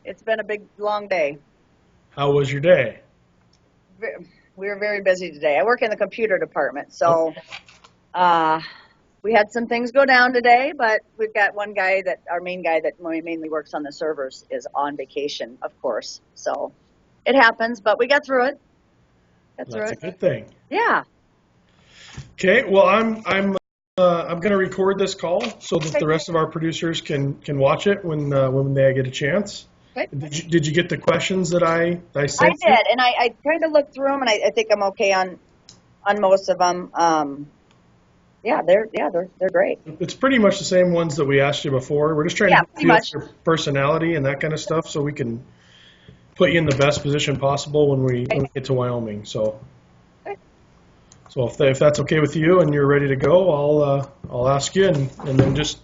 It's been a big, long day. How was your day? We were very busy today. I work in the computer department, so Okay. uh, we had some things go down today, but we've got one guy our main guy that mainly works on the servers is on vacation, of course. So it happens, but we got through it. Got through That's a it. good thing. Yeah. Okay. Well, I'm going to record this call so that Okay. the rest of our producers can watch it when they get a chance. Okay. Did you get the questions that I I sent you? did, and I kind of looked through them, and I think I'm okay on most of them. They're great. It's pretty much the same ones that we asked you before. We're just trying to Yeah, get a pretty feel much. for your personality and that kind of stuff, so we can put you in the best position possible when we get to Wyoming. So. Okay. So if that's okay with you and you're ready to go, I'll ask you, and then just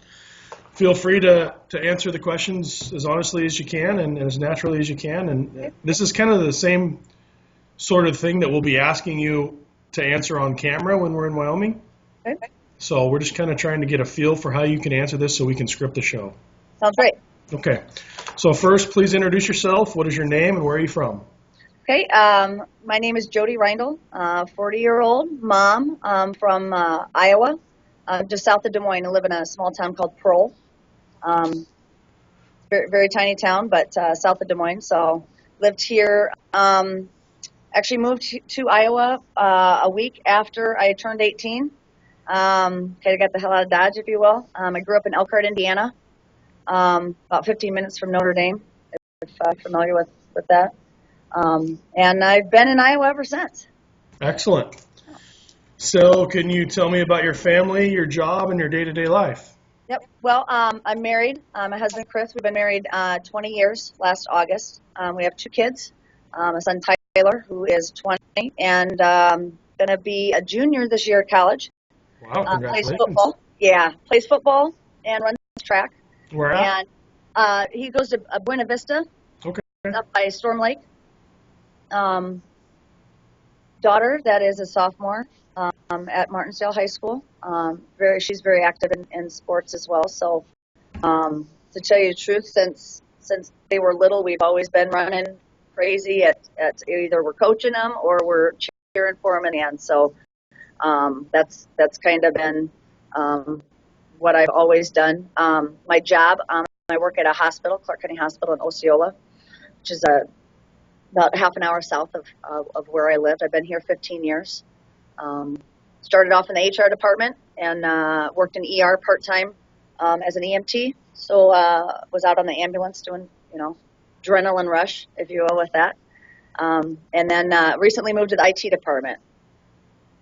feel free to answer the questions as honestly as you can and as naturally as you can. And this is kind of the same sort of thing that we'll be asking you to answer on camera when we're in Wyoming. Okay. So we're just kind of trying to get a feel for how you can answer this so we can script the show. Sounds great. Okay. So first, please introduce yourself. What is your name and where are you from? Okay, my name is jojoreindl, 40-year-old mom from Iowa, just south of Des Moines. I live in a small town called Pearl. Very, very tiny town, but south of Des Moines. So lived here, actually moved to Iowa a week after I turned 18. Kind of got the hell out of Dodge, if you will. I grew up in Elkhart, Indiana, about 15 minutes from Notre Dame, if familiar with that. And I've been in Iowa ever since. Excellent. So can you tell me about your family, your job, and your day-to-day life? Yep. Well, I'm married. My husband, Chris, we've been married 20 years last August. We have two kids, a son, Tyler, who is 20, and going to be a junior this year at college. Wow, Plays congratulations. football. Yeah, plays football and runs track. Where at? And he goes to Buena Vista Okay. up by Storm Lake. Daughter that is a sophomore at Martinsdale High School. She's very active in sports as well. So to tell you the truth, since they were little, we've always been running crazy at either we're coaching them or we're cheering for them in the end. So that's kind of been what I've always done. My job, I work at a hospital, Clark County Hospital in Osceola, which is about half an hour south of where I lived. I've been here 15 years. Started off in the HR department and worked in ER part-time as an EMT. So was out on the ambulance doing, adrenaline rush, if you will, with that. And then recently moved to the IT department.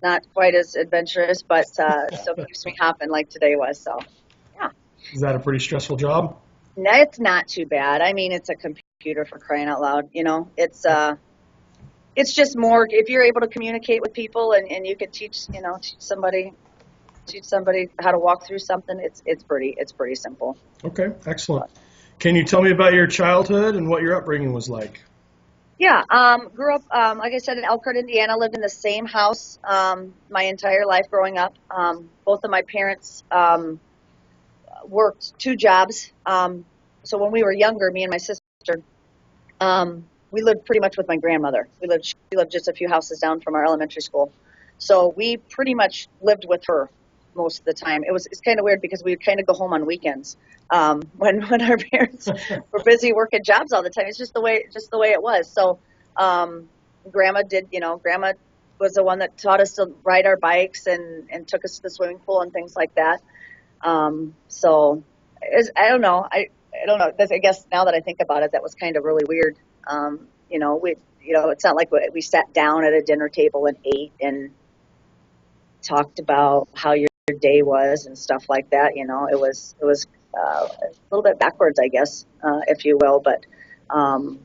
Not quite as adventurous, but still keeps me hopping like today was. So, yeah. Is that a pretty stressful job? No, it's not too bad. I mean, it's a computer, for crying out loud. It's just more if you're able to communicate with people and you can teach somebody how to walk through something. It's pretty simple. Okay, excellent. Can you tell me about your childhood and what your upbringing was like? Yeah, grew up like I said in Elkhart, Indiana. Lived in the same house my entire life growing up. Both of my parents worked two jobs. So when we were younger, me and my sister, we lived pretty much with my grandmother. She lived just a few houses down from our elementary school. So we pretty much lived with her most of the time. It's kind of weird because we would kind of go home on weekends when our parents were busy working jobs all the time. It's just the way it was. So grandma was the one that taught us to ride our bikes and took us to the swimming pool and things like that. So I don't know. I don't know. I guess now that I think about it, that was kind of really weird. It's not like we sat down at a dinner table and ate and talked about how your day was and stuff like that. It was a little bit backwards, I guess, if you will. But mom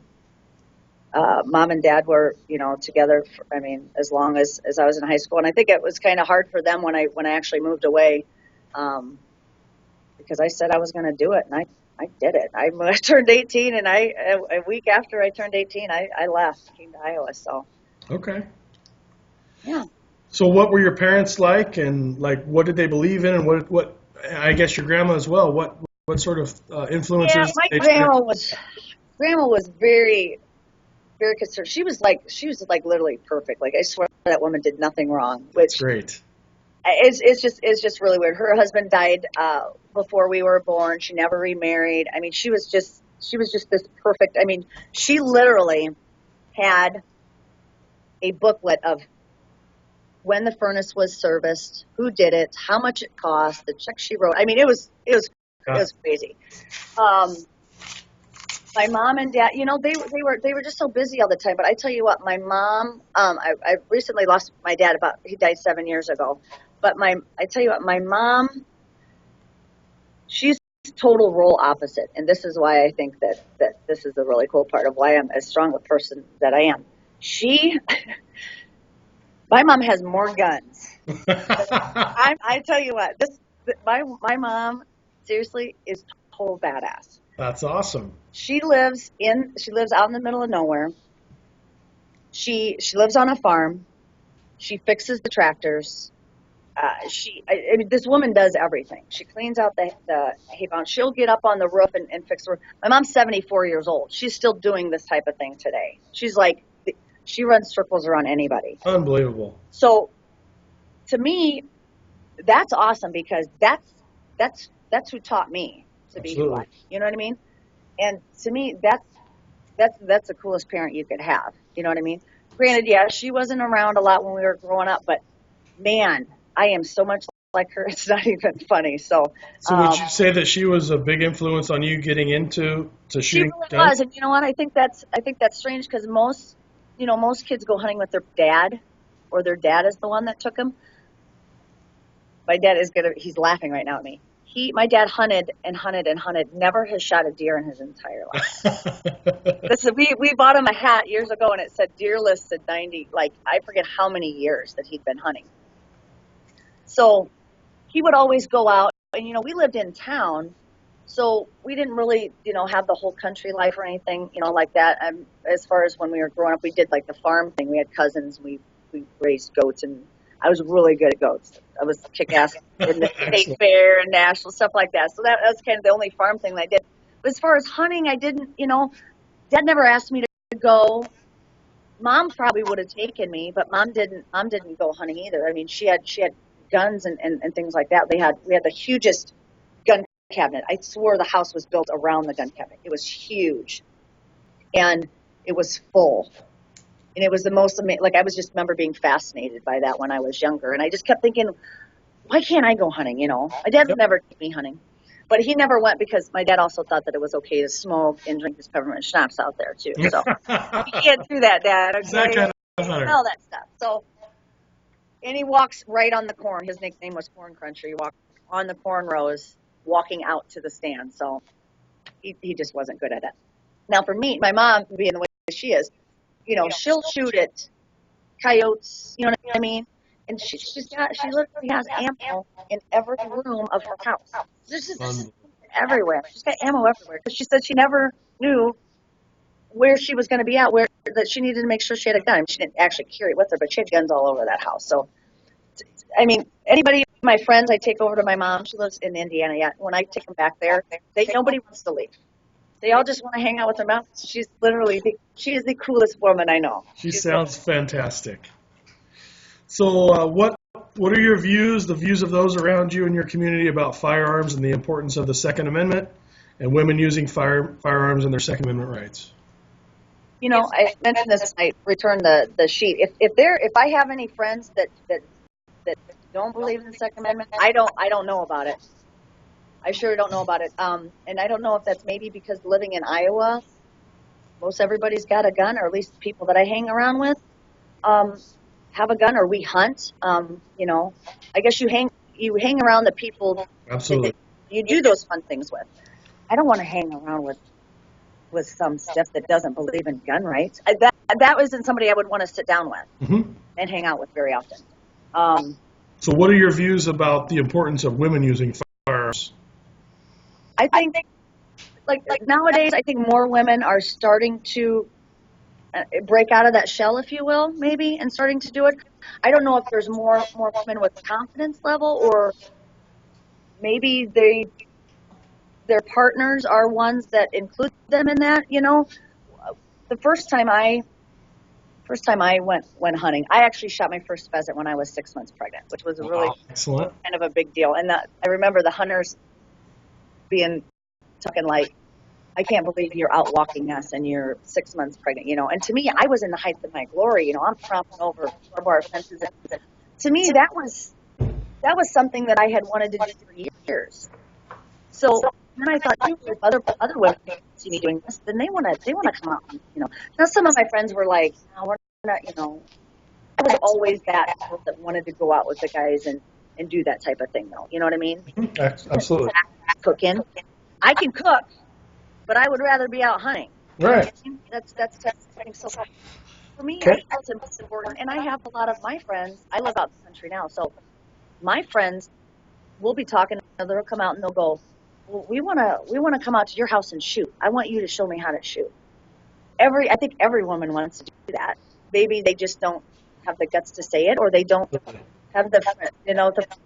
and dad were, together. As long as I was in high school, and I think it was kind of hard for them when I actually moved away, because I said I was going to do it, and I did it. I turned 18, and a week after I turned 18, I left, came to Iowa. So. Okay. Yeah. So what were your parents like, and what did they believe in, and what I guess your grandma as well. What sort of influences? Yeah, my grandma was Grandma was very, very concerned. She was like literally perfect. Like I swear that woman did nothing wrong. That's Which great. it's just really weird. Her husband died before we were born. She never remarried. I mean, she was just this perfect. I mean, she literally had a booklet of when the furnace was serviced, who did it, how much it cost, the check she wrote. I mean, it Yeah. was crazy. Um, my mom and dad, they were just so busy all the time. But I tell you what, my mom, I recently lost my dad. He died 7 years ago. But I tell you what, my mom, she's total role opposite, and this is why I think that this is the really cool part of why I'm as strong a person that I am. She, my mom has more guns. I tell you what, my mom seriously is total badass. That's awesome. She lives out in the middle of nowhere. She lives on a farm. She fixes the tractors. I mean, this woman does everything. She cleans out the hay barn. She'll get up on the roof and fix the roof. My mom's 74 years old. She's still doing this type of thing today. She runs circles around anybody. Unbelievable. So to me, that's awesome because that's who taught me to be who I Absolutely. am. You know what I mean? And to me, that's the coolest parent you could have. You know what I mean? Granted, yeah, she wasn't around a lot when we were growing up, but man, I am so much like her. It's not even funny. So So would you say that she was a big influence on you getting into she shooting really guns? was, and you know what? I think that's strange because most kids go hunting with their dad, or their dad is the one that took them. My dad is gonna. He's laughing right now at me. My dad hunted and hunted and hunted. Never has shot a deer in his entire life. We bought him a hat years ago, and it said deer listed 90. Like I forget how many years that he'd been hunting. So he would always go out, and we lived in town, so we didn't really have the whole country life or anything like that. As far as when we were growing up, we did like the farm thing. We had cousins. We raised goats, and I was really good at goats. I was kick ass in the state Excellent. fair and national stuff like that. So that was kind of the only farm thing that I did. But as far as hunting, I didn't. Dad never asked me to go. Mom probably would have taken me, but mom didn't. Mom didn't go hunting either. I mean, she had guns and things like that. We had the hugest gun cabinet. I swore the house was built around the gun cabinet. It was huge, and it was full. And it was the most amazing. Like I was just remember being fascinated by that when I was younger, and I just kept thinking, why can't I go hunting? My dad would Yep. never take me hunting, but he never went because my dad also thought that it was okay to smoke and drink his peppermint schnapps out there too. So you can't do that, Dad. Is that Okay, kind of hunter? smell that stuff. So and he walks right on the corn. His nickname was Corn Cruncher. He walked on the corn rows, walking out to the stand. So he just wasn't good at it. Now for me, my mom being the way she is, she'll shoot at coyotes. You know what I mean? And she literally has ammo in every room of her house. There's just Unbelievable. everywhere. She's got ammo everywhere because she said she never knew where she was going to be at, where that she needed to make sure she had a gun. She didn't actually carry it with her, but she had guns all over that house. So I mean, anybody, my friends, I take over to my mom. She lives in Indiana yet. When I take them back there, nobody wants to leave. They all just want to hang out with their mom. She is the coolest woman I know. She sounds fantastic. So, what are your views, the views of those around you in your community about firearms and the importance of the Second Amendment and women using firearms and their Second Amendment rights? I mentioned this. I returned the sheet. If I have any friends that don't believe in the Second Amendment, I don't know about it. I sure don't know about it. And I don't know if that's maybe because living in Iowa, most everybody's got a gun, or at least people that I hang around with have a gun, or we hunt. I guess you hang around the people that Absolutely. you do those fun things with. I don't want to hang around with some stuff that doesn't believe in gun rights. That wasn't somebody I would want to sit down with hmm and hang out with very often. Um, So, what are your views about the importance of women using firearms? I think like nowadays, I think more women are starting to break out of that shell, if you will, maybe, and starting to do it. I don't know if there's more women with confidence level, or maybe their partners are ones that include them in that. The first time I went hunting, I actually shot my first pheasant when I was 6 months pregnant, which was a really Wow, excellent. kind of a big deal. And I remember the hunters being talking like, I can't believe you're out walking us and you're 6 months pregnant, And to me, I was in the height of my glory, I'm tromping over barbed wire fences. And to me, that was something that I had wanted to do for years. So then I thought, if other women see me doing this, then they want to come out. Now some of my friends were like, no, we're not. I was always that girl that wanted to go out with the guys and do that type of thing, though. You know what I mean? Absolutely. Cooking, I can cook, but I would rather be out hunting. Right. That's the thing. So for me, I felt it's important, and I have a lot of my friends. I live out in the country now, so my friends will be talking. They'll come out and they'll go, well, we want to come out to your house and shoot. I want you to show me how to shoot. I think every woman wants to do that. Maybe they just don't have the guts to say it, or they don't have the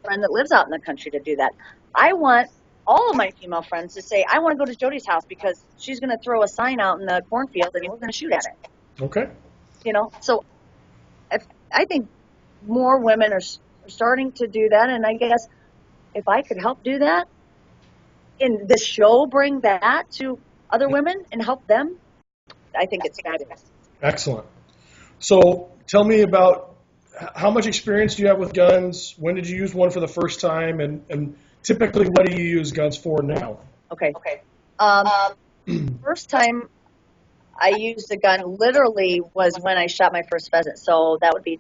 friend that lives out in the country to do that. I want all of my female friends to say, I want to go to Jody's house because she's going to throw a sign out in the cornfield and we're going to shoot at it. Okay. So I think more women are starting to do that, and I guess if I could help do that, in the show, bring that to other women and help them, I think it's fabulous. Excellent. So tell me about how much experience do you have with guns? When did you use one for the first time? And typically, what do you use guns for now? Okay. First time I used a gun literally was when I shot my first pheasant. So that would be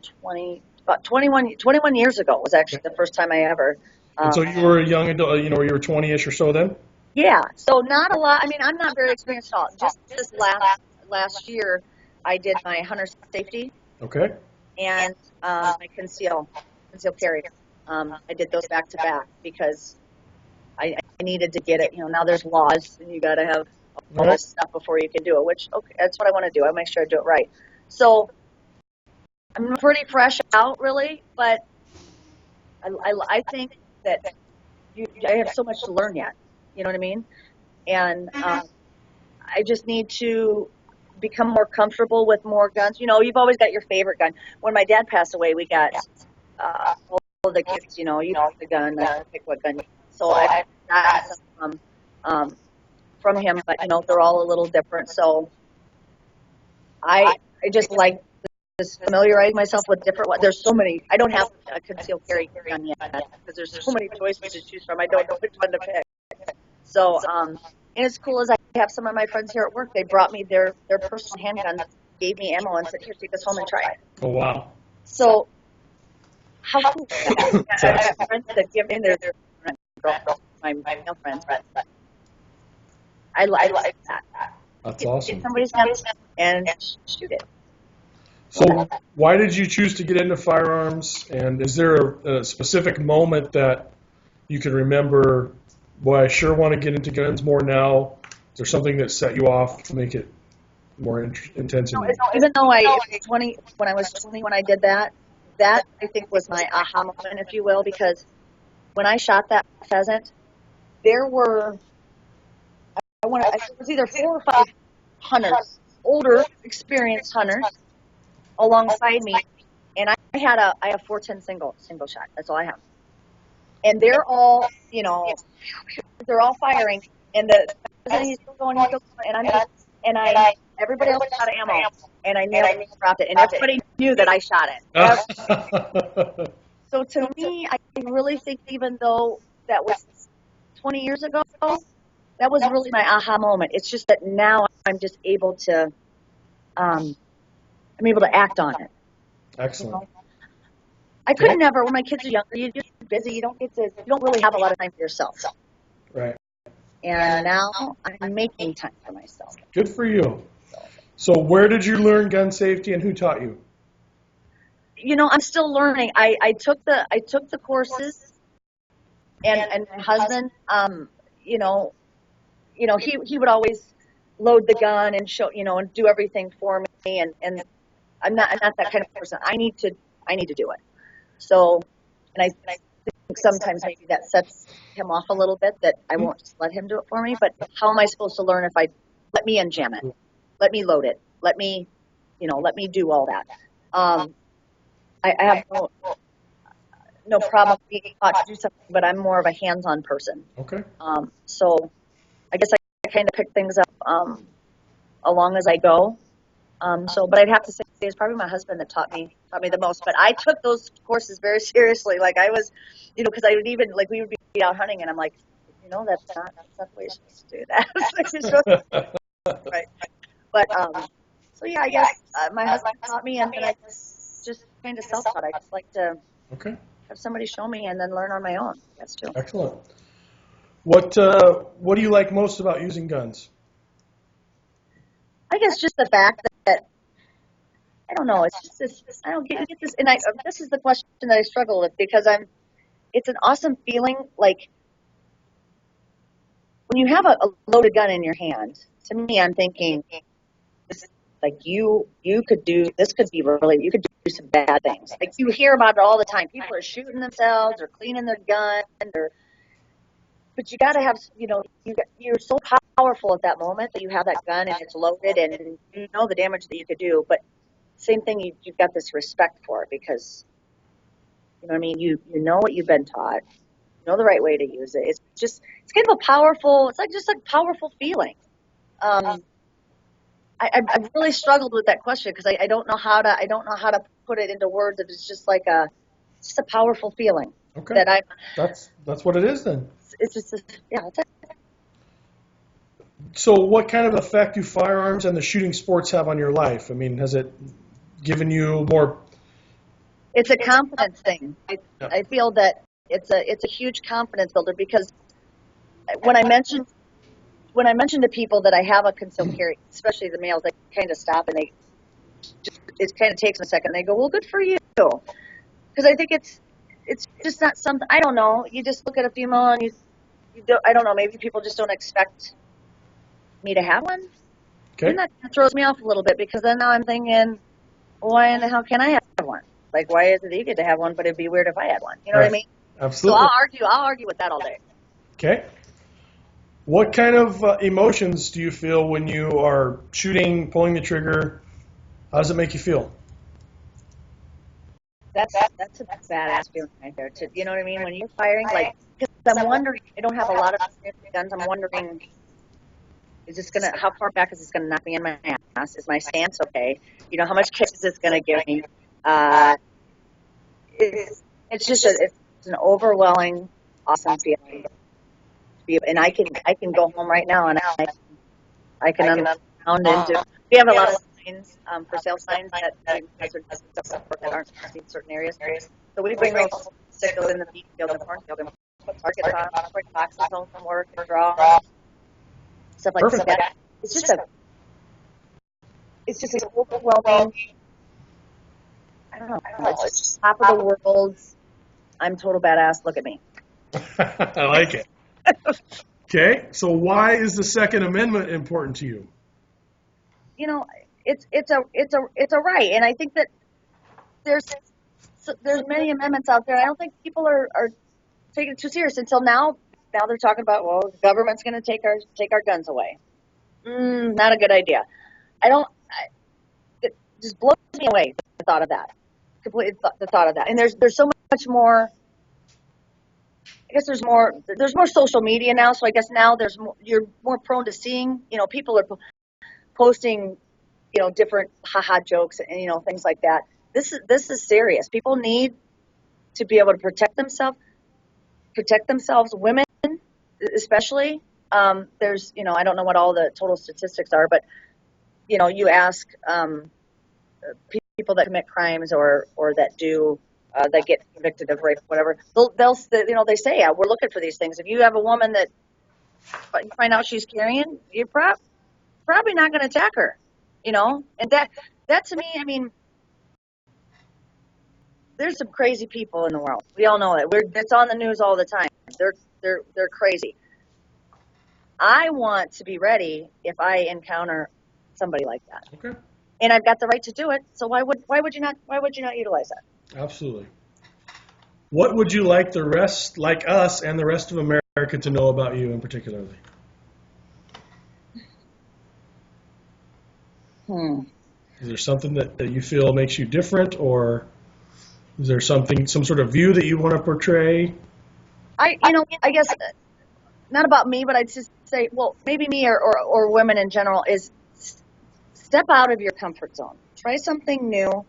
about 21 years ago was actually the first time I ever. And so you were a young adult, you were 20-ish or so then? Yeah. So not a lot. I mean, I'm not very experienced at all. Just this last year, I did my hunter safety. Okay. And my conceal carry. I did those back to back because I needed to get it. Now there's laws and you got to have all this stuff before you can do it, which, okay, that's what I want to do. I make sure I do it right. So I'm pretty fresh out, really, but I think that I have so much to learn yet. You know what I mean? And I just need to become more comfortable with more guns. You've always got your favorite gun. When my dad passed away, we got all of the kids, you pick the gun, pick what gun. So I got some from him, but they're all a little different. So I just like to familiarize myself with different ones. There's so many. I don't have a concealed carry gun yet because there's so many choices to choose from. I don't know which one to pick. So and as cool as I have some of my friends here at work, they brought me their personal handguns, gave me ammo, and said, "Here, take this home and try it." Oh wow! So how cool is that? I have friends that give me their girlfriends, my male friends, but I like that. That's awesome. Get somebody's gun and shoot it. So why did you choose to get into firearms? And is there a specific moment that you can remember? Boy, I sure want to get into guns more now. Is there something that set you off to make it more intense? Even though when I was 20 when I did that I think was my aha moment, if you will, because when I shot that pheasant, there were it was either 4 or 5 hunters, older, experienced hunters, alongside me, and I have 410 single shot. That's all I have, and they're all they're all firing, and the pheasant, he's still going, and I everybody else shot ammo, and I nearly dropped it, and everybody knew that I shot it. So to me, I really think even though that was 20 years ago, that was really my aha moment. It's just that now I'm just able to, I'm able to act on it. Excellent. I could never, when my kids are younger, you're just busy. You don't really have a lot of time for yourself. Right. And now I'm making time for myself. Good for you. So where did you learn gun safety and who taught you? I'm still learning. I took the courses, and my husband, he would always load the gun and show, and do everything for me. And I'm not that kind of person. I need to do it. So, and I sometimes maybe that sets him off a little bit, that I won't just let him do it for me. But how am I supposed to learn if I let me unjam it, let me load it, let me do all that? I have no problem being taught to do something, but I'm more of a hands-on person. Okay. So I guess I kind of pick things up along as I go. But I'd have to say it's probably my husband that taught me the most. But I took those courses very seriously. Like I was, because I would even like we would be out hunting, and I'm like, that's not the way you're supposed to do that. You're supposed to, right? But so yeah, I guess my husband taught me, and then I just kind of self-taught. I just like to Okay. have somebody show me, and then learn on my own. That's too. Excellent. What do you like most about using guns? I guess just the fact that I don't know. It's just this. I don't get this, and this is the question that I struggle with because It's an awesome feeling, like when you have a loaded gun in your hand. To me, I'm thinking, this, like you could do this. Could be really. You could do some bad things. Like you hear about it all the time. People are shooting themselves or cleaning their gun, but you got to have. You're so powerful at that moment that you have that gun and it's loaded, and you know the damage that you could do. But same thing, you've got this respect for it because you know what I mean. You know what you've been taught. You know the right way to use it. It's kind of a powerful. It's like just a powerful feeling. Um, I've really struggled with that question because I don't know how to put it into words. It's just like just a powerful feeling Okay. that I. That's what it is then. It's just yeah. So what kind of effect do firearms and the shooting sports have on your life? I mean, has it given you more? It's a confidence thing. Yeah. I feel that it's a huge confidence builder because when I mentioned to people that I have a concealed carry, especially the males, they kind of stop and it kind of takes them a second. They go, "Well, good for you," because I think it's just not something. I don't know. You just look at a female and you don't. I don't know. Maybe people just don't expect me to have one, Okay. and that throws me off a little bit because then now I'm thinking, well, why in the hell can I have one? Like, why is it you get to have one, but it'd be weird if I had one? You know what I Right. mean? So Absolutely. I'll argue with that all day. Okay. What kind of emotions do you feel when you are shooting, pulling the trigger? How does it make you feel? That's a badass feeling right there. You know what I mean? When you're firing, like, because I'm wondering, I don't have a lot of guns. I'm wondering, how far back is this gonna knock me in my ass? Is my stance okay? How much kick is this gonna give me? It's just it's an overwhelming, awesome feeling. And I can go home right now and I can unbound into. We have a lot of signs, for sale signs that that aren't in certain areas. So we bring those, stick those in the beet field and cornfield and put targets on them, put boxes home from work and draw stuff like Perfect. that. It's just an overwhelming. I don't know. It's just top of the world. I'm total badass. Look at me. I like it. Okay. So why is the Second Amendment important to you? It's a right, and I think that there's many amendments out there. I don't think people are taking it too serious until now. Now they're talking about, well, the government's going to take our guns away. Not a good idea. I don't. It just blows me away the thought of that. Completely the thought of that. And there's so much more. I guess there's more social media now. So I guess now you're more prone to seeing. People are posting, different haha jokes and things like that. This is serious. People need to be able to protect themselves. Women especially. There's, I don't know what all the total statistics are, but you ask people that commit crimes or that do that get convicted of rape, whatever. They say, yeah, we're looking for these things. If you have a woman that you find out she's carrying, you're probably not going to attack her, and that to me, I mean, there's some crazy people in the world. We all know that. It's on the news all the time. They're crazy. I want to be ready if I encounter somebody like that. Okay. And I've got the right to do it. So why would you not utilize that? Absolutely. What would you like like us and the rest of America to know about you in particularly? Is there something that you feel makes you different, or is there some sort of view that you want to portray? I guess not about me, but I'd just say, well, maybe me or women in general is step out of your comfort zone. Try something new.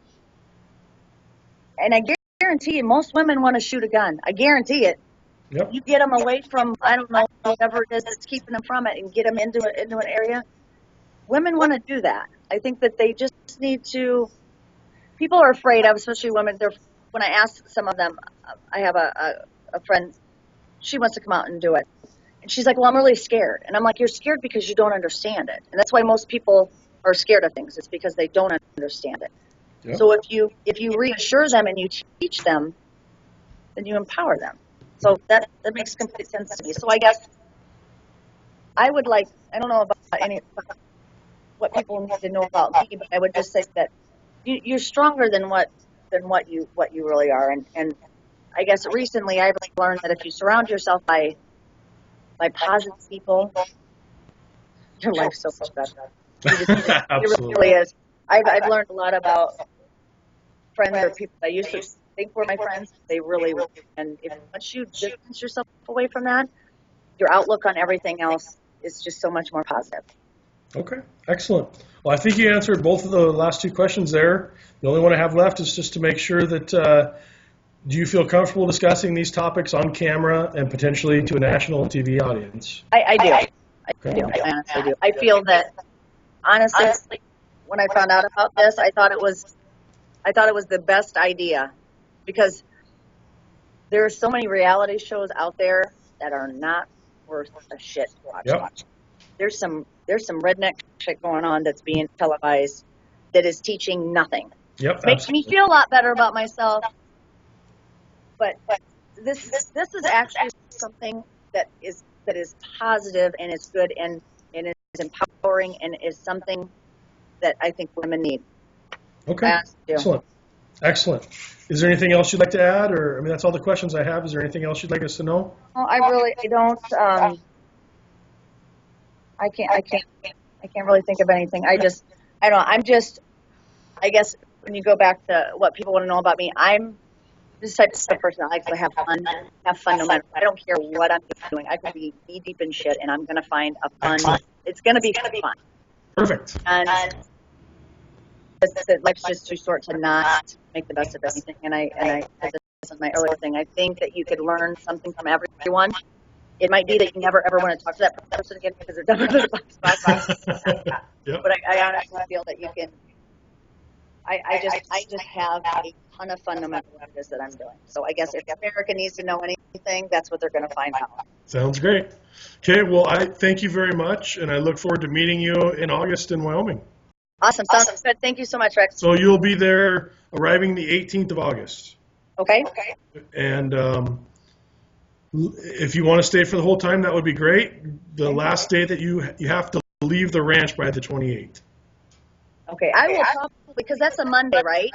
And I guarantee you, most women want to shoot a gun. I guarantee it. Yep. You get them away from, I don't know, whatever it is that's keeping them from it and get them into an area. Women want to do that. I think that they just need to, people are afraid of, especially women. When I ask some of them, I have a friend, she wants to come out and do it. And she's like, well, I'm really scared. And I'm like, you're scared because you don't understand it. And that's why most people are scared of things. It's because they don't understand it. Yep. So if you reassure them and you teach them, then you empower them. So that makes complete sense to me. So I guess I would like, I don't know about what people need to know about me, but I would just say that you're stronger than what you really are. And I guess recently I've learned that if you surround yourself by positive people, your life's so much better. It really is. I've learned a lot about friends or people I used to think were my friends. They really were. And once you distance yourself away from that, your outlook on everything else is just so much more positive. Okay, excellent. Well, I think you answered both of the last two questions there. The only one I have left is just to make sure that do you feel comfortable discussing these topics on camera and potentially to a national TV audience? I do. I do. I honestly do. I feel that, honestly, when I found out about this, I thought it was the best idea, because there are so many reality shows out there that are not worth a shit to watch. Yep. There's some redneck shit going on that's being televised that is teaching nothing. Yep. Makes me feel a lot better about myself. But this is actually something that is positive and is good and is empowering and is something that I think women need. Okay. Excellent. Is there anything else you'd like to add, or I mean that's all the questions I have. Is there anything else you'd like us to know? Oh, I don't. I can't really think of anything. I don't know. I guess when you go back to what people want to know about me, I'm this type of person that likes to have fun no matter. I don't care what I'm doing. I could be knee deep in shit, and I'm gonna find a fun. It's gonna be fun. Perfect. And life's just too short to not make the best of anything. And I this is my earlier thing. I think that you could learn something from everyone. It might be that you never ever want to talk to that person again because they're done with their spot. Yep. But I honestly feel that you can. I just have a ton of fun no matter what it is that I'm doing. So I guess if America needs to know anything, that's what they're going to find out. Sounds great. Okay, well, I thank you very much, and I look forward to meeting you in August in Wyoming. Awesome. Sounds good. Thank you so much, Rex. So you'll be there arriving the 18th of August. Okay. And if you want to stay for the whole time, that would be great. The last day that you have to leave the ranch by the 28th. Okay, I will probably, because that's a Monday, right?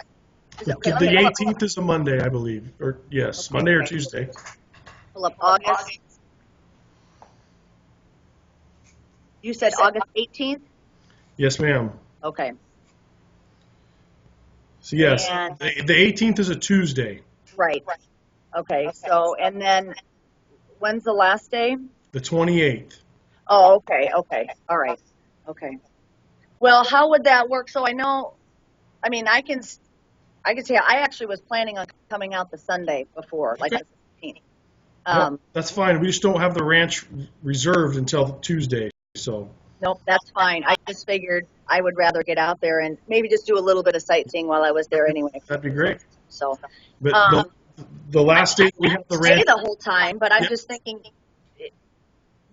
The 18th is a Monday, I believe. Or yes, okay. Monday or Tuesday. Pull up August. You said August 18th? Yes, ma'am. Okay. So yes, the 18th is a Tuesday. Right. Okay. So, and then when's the last day? The 28th. Oh, okay. Okay. All right. Okay. Well, how would that work? So I know, I mean, I can say I actually was planning on coming out the Sunday before, like the 15th. That's fine. We just don't have the ranch reserved until Tuesday, so. Nope, that's fine. I just figured I would rather get out there and maybe just do a little bit of sightseeing while I was there anyway. That'd be great. So, but the last day we have the ranch. Stay the whole time, but I'm just thinking.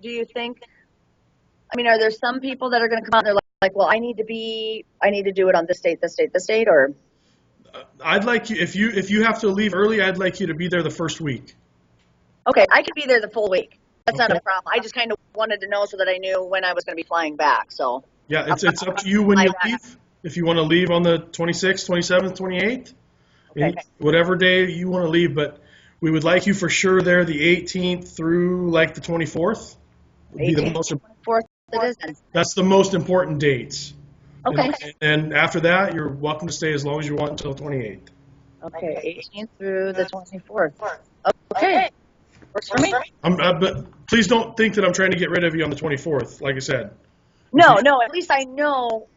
Do you think? I mean, are there some people that are going to come out and they're like, well, I need to do it on this date, or? I'd like you if you have to leave early. I'd like you to be there the first week. Okay, I could be there the full week. That's not a problem. I just kind of wanted to know so that I knew when I was going to be flying back. So. Yeah, it's up to you when you leave. If you want to leave on the 26th, 27th, 28th, whatever day you want to leave. But We would like you for sure there the 18th through like the 24th. Would be the 18th, most, 24th it is then. that's the most important dates. Okay. And after that, you're welcome to stay as long as you want until 28th. Okay, 18th through the 24th. Okay, works for me. But please don't think that I'm trying to get rid of you on the 24th, like I said. No, at least I know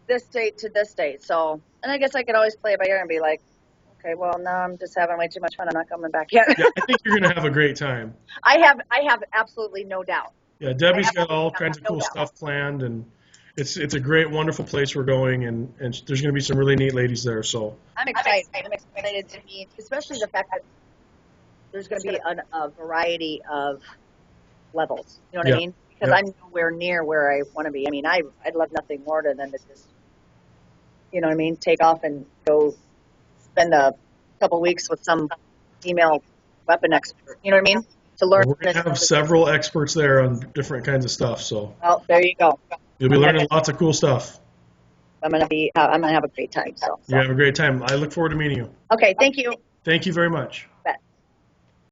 this date to this date. So, and I guess I could always play it by ear and be like, okay, well, now I'm just having way too much fun. I'm not coming back yet. Yeah, I think you're going to have a great time. I have absolutely no doubt. Yeah, Debbie's got all kinds of cool stuff planned, and it's a great, wonderful place we're going, and there's going to be some really neat ladies there. So I'm excited. I'm excited to meet, especially the fact that there's going to be a variety of levels. You know what I mean? Because I'm nowhere near where I want to be. I mean, I'd love nothing more than to just, you know what I mean, take off and go spend a couple weeks with some female weapon expert. You know what I mean? To learn. we're going to have several experts there on different kinds of stuff. So Oh, there you go. you'll be learning lots of cool stuff. I'm gonna have a great time. So. You have a great time. I look forward to meeting you. Okay, thank you. Thank you very much. Bet.